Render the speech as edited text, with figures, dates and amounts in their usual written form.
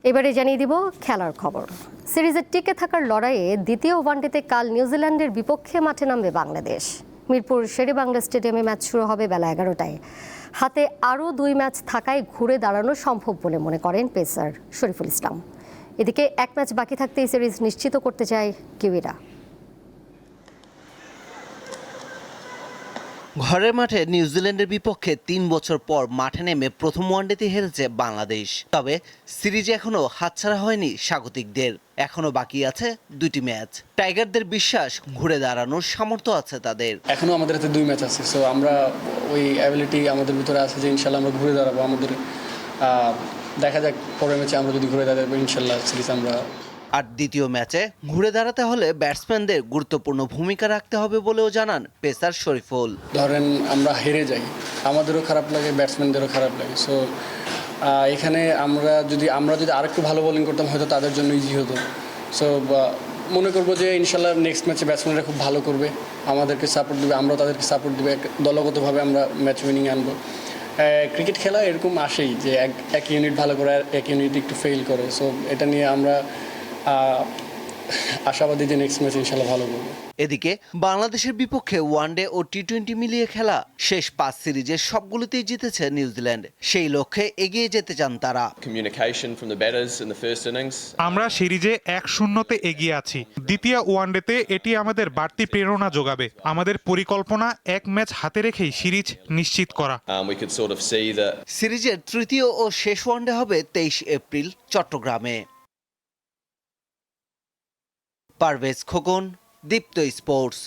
এবারে জানিয়ে দিব খেলার খবর। সিরিজের টিকে থাকার লড়াইয়ে দ্বিতীয় ওয়ানডেতে কাল নিউজিল্যান্ডের বিপক্ষে মাঠে নামবে বাংলাদেশ। মিরপুর শেরেবাংলা স্টেডিয়ামে ম্যাচ শুরু হবে বেলা 11টায়। হাতে আরও 2 ম্যাচ থাকায় ঘুরে দাঁড়ানো সম্ভব বলে মনে করেন পেসার শরীফুল ইসলাম। এদিকে 1 ম্যাচ বাকি থাকতেই সিরিজ নিশ্চিত করতে চায় কিউইরা। ঘরের মাঠে নিউজিল্যান্ডের বিপক্ষে 3 বছর পর মাঠে নেমে প্রথম ওয়ানডেতে হেরেছে বাংলাদেশ। তবে সিরিজ এখনো হাতছাড়া হয়নি স্বাগতিকদের। এখনো বাকি আছে 2টি ম্যাচ। টাইগারদের বিশ্বাস ঘুরে দাঁড়ানোর সামর্থ্য আছে তাদের। এখনো আমাদের হাতে 2 ম্যাচ আছে, সো আমরা ওই অ্যাবিলিটি আমাদের ভিতরে আছে যে ইনশাল্লাহ আমরা ঘুরে দাঁড়াবো। আমাদের দেখা যাক পরের ম্যাচে আমরা যদি ঘুরে দাঁড়াবো ইনশাল্লাহ সিরিজ আমরা। আর দ্বিতীয় ম্যাচে ঘুরে দাঁড়াতে হলে ব্যাটসম্যানদের গুরুত্বপূর্ণ ভূমিকা রাখতে হবে বলেও জানান পেসার শরীফুল। ধরেন আমরা হেরে যাই, আমাদেরও খারাপ লাগে, ব্যাটসম্যানদেরও খারাপ লাগে। সো এখানে আমরা যদি আরেকটু ভালো বোলিং করতাম হয়তো তাদের জন্য ইজি হতো। সো মনে করবো যে ইনশাল্লাহ নেক্সট ম্যাচে ব্যাটসম্যানরা খুব ভালো করবে, আমাদেরকে সাপোর্ট দেবে, আমরাও তাদেরকে সাপোর্ট দেবে, দলগতভাবে আমরা ম্যাচ উইনিং আনবো। ক্রিকেট খেলা এরকম আসেই যে এক ইউনিট ভালো করে এক ইউনিট একটু ফেল করে। সো এটা নিয়ে আমরা আশাবাদী যে নেক্সট ম্যাচ ইনশাল্লাহ ভালো করবো। এদিকে বাংলাদেশের বিপক্ষে ওয়ানডে ও টি-20 মিলিয়ে খেলা শেষ 5 সিরিজের সবগুলোতেই জিতেছে নিউজিল্যান্ড। সেই লক্ষ্যে এগিয়ে যেতে চান তারা। আমরা সিরিজে 1-0-তে এগিয়ে আছি। দ্বিতীয় ওয়ানডেতে এটি আমাদের বাড়তি প্রেরণা যোগাবে। আমাদের পরিকল্পনা 1 ম্যাচ হাতে রেখেই সিরিজ নিশ্চিত করা। সিরিজের তৃতীয় ও শেষ ওয়ানডে হবে 23 এপ্রিল চট্টগ্রামে। পারভেজ খোকন, দীপ্ত স্পোর্টস।